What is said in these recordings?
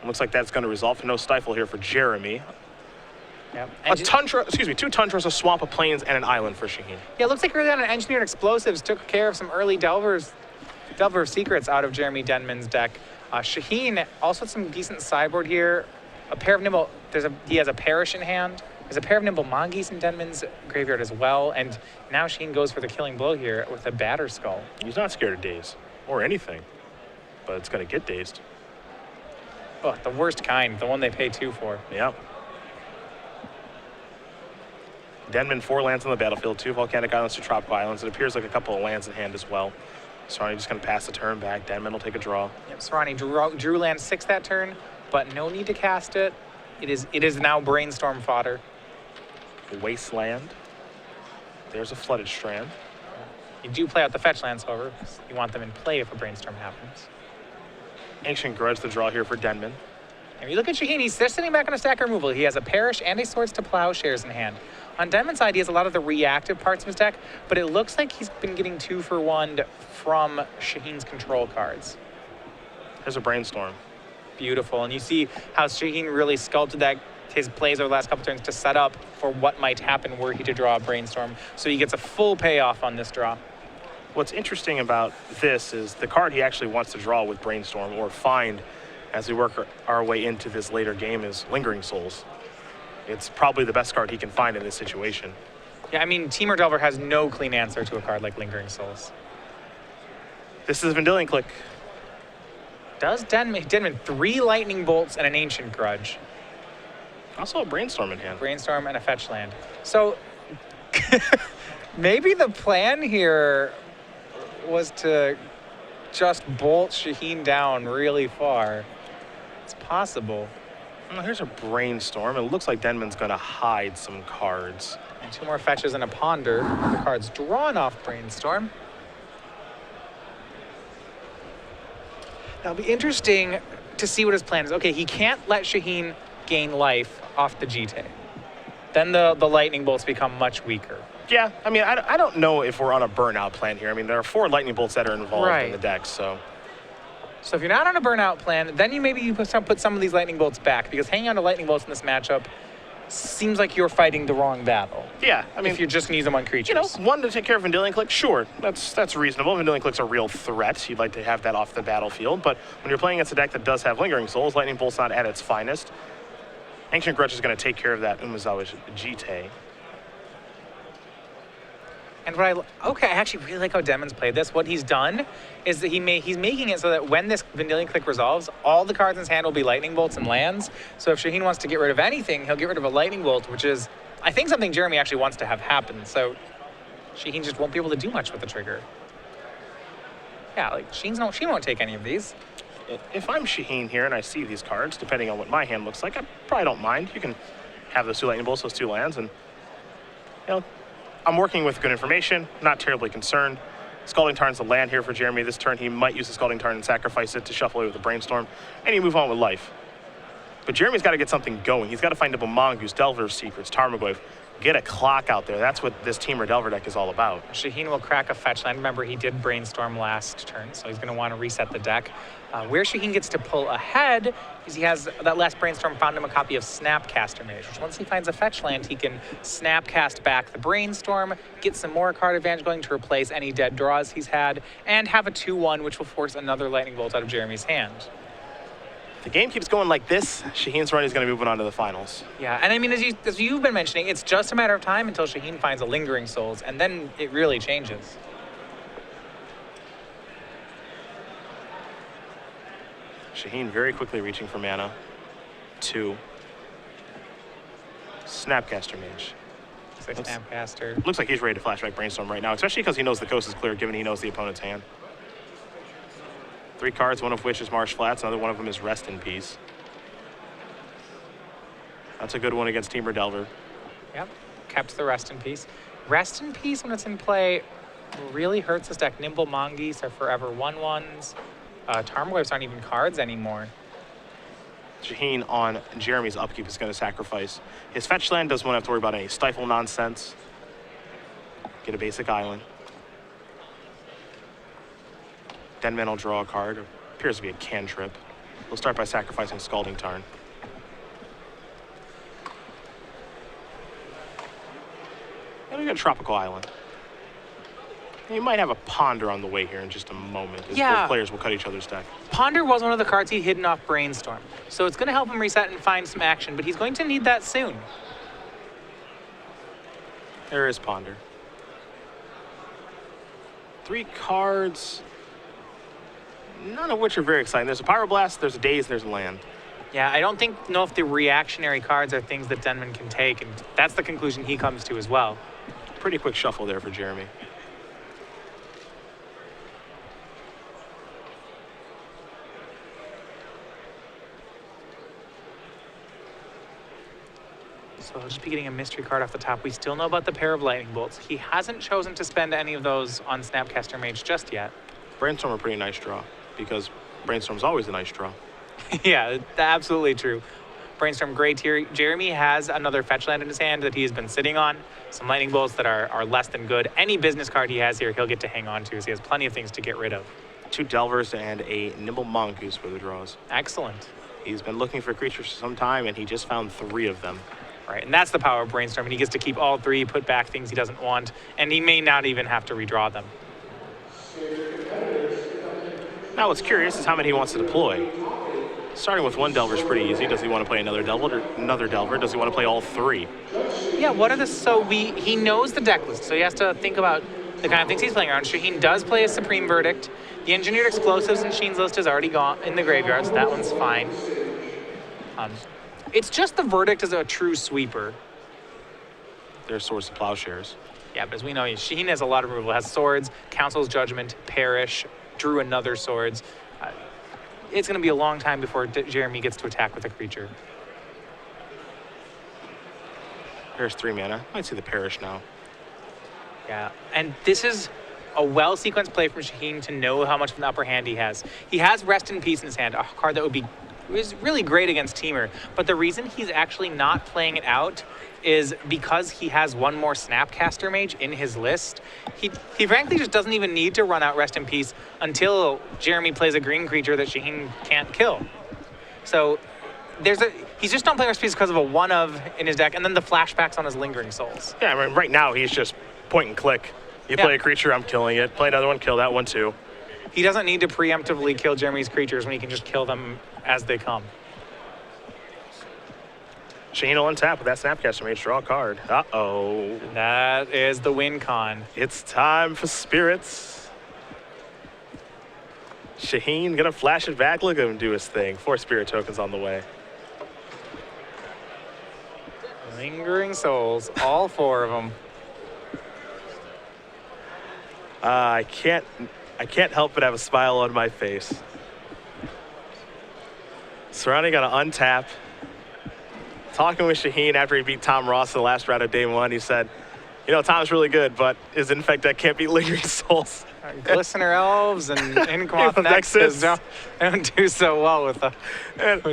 Looks like that's going to result in no stifle here for Jeremy. Yep. Two tundras, a swamp, a plains, and an island for Shaheen. Yeah, it looks like early on Engineered Explosives took care of some early Delver of Secrets out of Jeremy Denmon's deck. Shaheen also had some decent sideboard here. A pair of Nimble, he has a Perish in hand. There's a pair of Nimble Mongoose in Denmon's graveyard as well. And now Shaheen goes for the killing blow here with a Batter Skull. He's not scared of daze or anything, but it's going to get dazed. Oh, the worst kind, the one they pay 2 for. Yeah. Denmon, 4 lands on the battlefield, 2 volcanic islands, 2 tropical islands. It appears like a couple of lands in hand as well. Soorani just going to pass the turn back. Denmon will take a draw. Yep, Soorani drew land 6 that turn, but no need to cast it. It is now Brainstorm fodder. Wasteland. There's a Flooded Strand. You do play out the fetch lands, however. You want them in play if a Brainstorm happens. Ancient Grudge, the draw here for Denmon. And you look at Shaheen, he's just sitting back on a stack of removal. He has a Perish and a Swords to Plowshares in hand. On Denmon's side, he has a lot of the reactive parts of his deck, but it looks like he's been getting 2 for 1 from Shaheen's control cards. There's a Brainstorm. Beautiful. And you see how Shaheen really sculpted his plays over the last couple turns to set up for what might happen were he to draw a Brainstorm. So he gets a full payoff on this draw. What's interesting about this is the card he actually wants to draw with Brainstorm or find as we work our way into this later game is Lingering Souls. It's probably the best card he can find in this situation. Yeah, I mean, Temur Delver has no clean answer to a card like Lingering Souls. This is Vendilion Click. Does Denmon 3 Lightning Bolts and an Ancient Grudge. Also a Brainstorm in hand. Brainstorm and a fetch land. So maybe the plan here was to just bolt Shaheen down really far. It's possible. Well, here's a Brainstorm. It looks like Denmon's going to hide some cards. And 2 more fetches and a Ponder. The cards drawn off Brainstorm. Now, it'll be interesting to see what his plan is. Okay, he can't let Shaheen gain life off the GT. Then the Lightning Bolts become much weaker. Yeah, I mean, I don't know if we're on a burnout plan here. I mean, there are 4 Lightning Bolts that are involved in the deck, so. So if you're not on a burnout plan, then you put some of these Lightning Bolts back, because hanging on to Lightning Bolts in this matchup seems like you're fighting the wrong battle. Yeah, I mean, if you're just going to use them on creatures. You know, one to take care of Vendilion Click, sure, that's reasonable. Vendilion Click's a real threat. You'd like to have that off the battlefield, but when you're playing against a deck that does have Lingering Souls, Lightning Bolt's not at its finest. Ancient Grudge is going to take care of that Umezawa's Jite. And I actually really like how Denmon's played this. What he's done is that he's making it so that when this Vendilion Click resolves, all the cards in his hand will be Lightning Bolts and lands. So if Shaheen wants to get rid of anything, he'll get rid of a Lightning Bolt, which is, I think, something Jeremy actually wants to have happen. So Shaheen just won't be able to do much with the trigger. Yeah, like Shaheen won't take any of these. If I'm Shaheen here and I see these cards, depending on what my hand looks like, I probably don't mind. You can have those 2 Lightning Bolts, those 2 lands, and, you know, I'm working with good information, not terribly concerned. Scalding Tarn's the land here for Jeremy. This turn, he might use the Scalding Tarn and sacrifice it to shuffle away with the Brainstorm, and you move on with life. But Jeremy's got to get something going. He's got to find Nimble Mongoose, Delver of Secrets, Tarmogoyf, get a clock out there. That's what this Temur Delver deck is all about. Shaheen will crack a fetch land. Remember, he did Brainstorm last turn, so he's going to want to reset the deck. Where Shaheen gets to pull ahead is he has that last Brainstorm found him a copy of Snapcaster Mage, which once he finds a fetch land, he can Snapcast back the Brainstorm, get some more card advantage going to replace any dead draws he's had, and have a 2-1, which will force another Lightning Bolt out of Jeremy's hand. If the game keeps going like this, Shaheen's run is going to be moving on to the finals. Yeah, and I mean, as you've been mentioning, it's just a matter of time until Shaheen finds a Lingering Souls, and then it really changes. Shaheen very quickly reaching for mana. 2. Snapcaster Mage. Snapcaster. Looks like he's ready to flashback Brainstorm right now, especially because he knows the coast is clear, given he knows the opponent's hand. 3 cards, one of which is Marsh Flats, another one of them is Rest in Peace. That's a good one against Temur Delver. Yep, kept the Rest in Peace. Rest in Peace, when it's in play, really hurts this deck. Nimble Mongoose are forever 1/1s. Tarmogoyfs aren't even cards anymore. Shaheen on Jeremy's upkeep is going to sacrifice. His fetch land doesn't want to have to worry about any stifle nonsense. Get a basic island. Denmon will draw a card. Appears to be a cantrip. We'll start by sacrificing Scalding Tarn. And we got Tropical Island. And you might have a Ponder on the way here in just a moment, as both players will cut each other's deck. Ponder was one of the cards he'd hidden off Brainstorm, so it's going to help him reset and find some action, but he's going to need that soon. There is Ponder. 3 cards, none of which are very exciting. There's a Pyroblast, there's a Daze, there's a land. Yeah, I don't know if the reactionary cards are things that Denmon can take, and that's the conclusion he comes to as well. Pretty quick shuffle there for Jeremy. So I'll just be getting a mystery card off the top. We still know about the pair of lightning bolts. He hasn't chosen to spend any of those on Snapcaster Mage just yet. Brainstorm a pretty nice draw, because Brainstorm's always a nice draw. Yeah, absolutely true. Brainstorm great here. Jeremy has another fetch land in his hand that he's been sitting on. Some lightning bolts that are less than good. Any business card he has here, he'll get to hang on to, as he has plenty of things to get rid of. 2 Delvers and a Nimble Mongoose for the draws. Excellent. He's been looking for creatures for some time, and he just found 3 of them. Right, and that's the power of Brainstorm, and he gets to keep all 3, put back things he doesn't want, and he may not even have to redraw them. Now what's curious is how many he wants to deploy. Starting with 1 Delver is pretty easy. Does he want to play another Delver? Does he want to play all 3? Yeah, what are the, he knows the deck list, so he has to think about the kind of things he's playing around. Shaheen does play a Supreme Verdict. The Engineered Explosives in Sheen's list is already gone in the graveyard, so that one's fine. It's just the Verdict is a true sweeper. There's Swords to Plowshares. Yeah, but as we know, Shaheen has a lot of removal. Has Swords, Council's Judgment, Perish, drew another Swords. It's going to be a long time before Jeremy gets to attack with a creature. There's 3 mana. Might see the Perish now. Yeah, and this is a well-sequenced play from Shaheen to know how much of an upper hand he has. He has Rest in Peace in his hand, a card that is really great against Teamer, but the reason he's actually not playing it out is because he has 1 more Snapcaster Mage in his list. He frankly just doesn't even need to run out Rest in Peace until Jeremy plays a green creature that Shaheen can't kill. So he's just not playing Rest in Peace because of a 1-of in his deck, and then the flashbacks on his Lingering Souls. Yeah, I mean, right now he's just point and click. You play a creature, I'm killing it. Play another one, kill that one too. He doesn't need to preemptively kill Jeremy's creatures when he can just kill them as they come. Shaheen will untap with that Snapcaster Mage, draw a card. Uh-oh. That is the win con. It's time for Spirits. Shaheen gonna flash it back. Look at him do his thing. 4 Spirit tokens on the way. Lingering Souls, all 4 of them. I can't help but have a smile on my face. Soorani got to untap. Talking with Shaheen after he beat Tom Ross in the last round of day 1, he said, you know, Tom's really good, but his Infect deck can't beat Lingering Souls. Glistener Elves and Inquath Nexus don't do so well with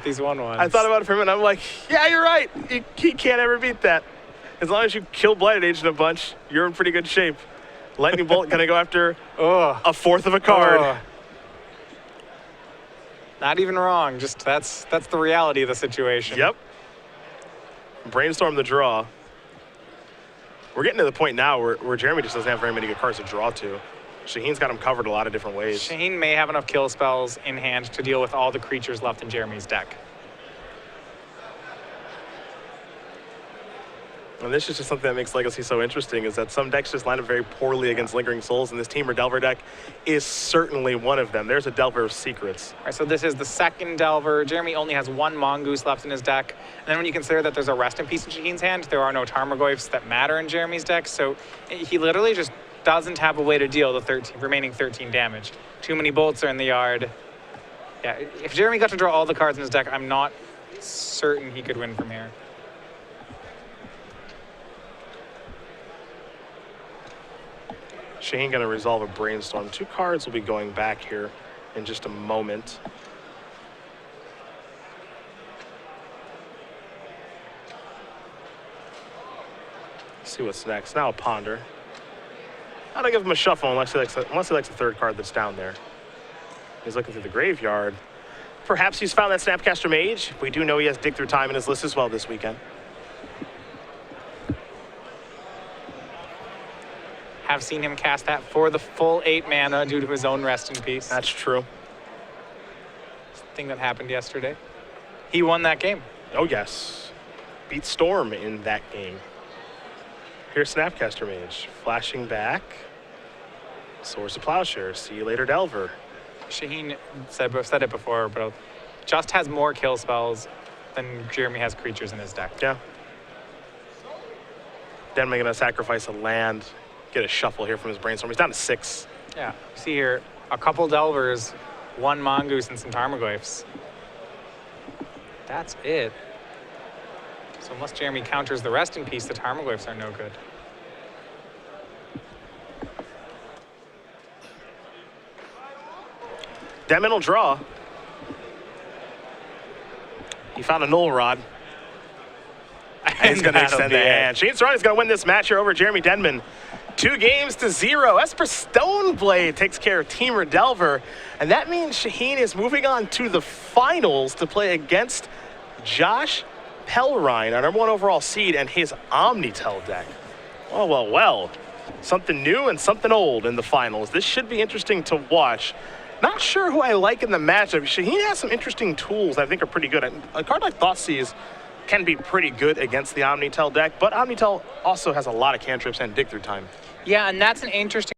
these 1/1s. I thought about it for a minute. I'm like, yeah, you're right. He can't ever beat that. As long as you kill Blighted Agent a bunch, you're in pretty good shape. Lightning Bolt gonna go after a 4th of a card. Not even wrong. Just that's the reality of the situation. Yep. Brainstorm the draw. We're getting to the point now where Jeremy just doesn't have very many good cards to draw to. Shaheen's got him covered a lot of different ways. Shaheen may have enough kill spells in hand to deal with all the creatures left in Jeremy's deck. And this is just something that makes Legacy so interesting, is that some decks just line up very poorly against Lingering Souls, and this Teamer Delver deck is certainly one of them. There's a Delver of Secrets. All right, so this is the 2nd Delver. Jeremy only has 1 Mongoose left in his deck. And then when you consider that there's a Rest in Peace in Shaheen's hand, there are no Tarmogoyfs that matter in Jeremy's deck, so he literally just doesn't have a way to deal the remaining 13 damage. Too many bolts are in the yard. Yeah, if Jeremy got to draw all the cards in his deck, I'm not certain he could win from here. Shaheen going to resolve a Brainstorm. 2 cards will be going back here in just a moment. Let's see what's next. Now a Ponder. I don't give him a shuffle unless he likes a 3rd card that's down there. He's looking through the graveyard. perhaps he's found that Snapcaster Mage. We do know he has Dig Through Time in his list as well this weekend. Have seen him cast that for the full 8 mana due to his own rest in peace. That's true. Thing that happened yesterday. He won that game. Oh, yes. Beat Storm in that game. Here's Snapcaster Mage. Flashing back. Source of Plowshare. See you later, Delver. Shaheen said it before, but just has more kill spells than Jeremy has creatures in his deck. Yeah. Denmon going to sacrifice a land. Get a shuffle here from his Brainstorm. He's down to 6. Yeah. See here, a couple Delvers, 1 Mongoose, and some Tarmogoyfs. That's it. So unless Jeremy counters the rest in peace, the Tarmogoyfs are no good. Denmon will draw. He found a Null Rod. And he's going to extend the hand. Shaheen Soorani is going to win this match here over Jeremy Denmon. 2-0. Esper Stoneblade takes care of Teamer Delver. And that means Shaheen is moving on to the finals to play against Josh Pelrine, our #1 overall seed, and his Omnitel deck. Oh, well. Something new and something old in the finals. This should be interesting to watch. Not sure who I like in the matchup. Shaheen has some interesting tools that I think are pretty good. A card like Thoughtseize can be pretty good against the Omnitel deck, but Omnitel also has a lot of cantrips and Dig Through Time. Yeah, and that's an interesting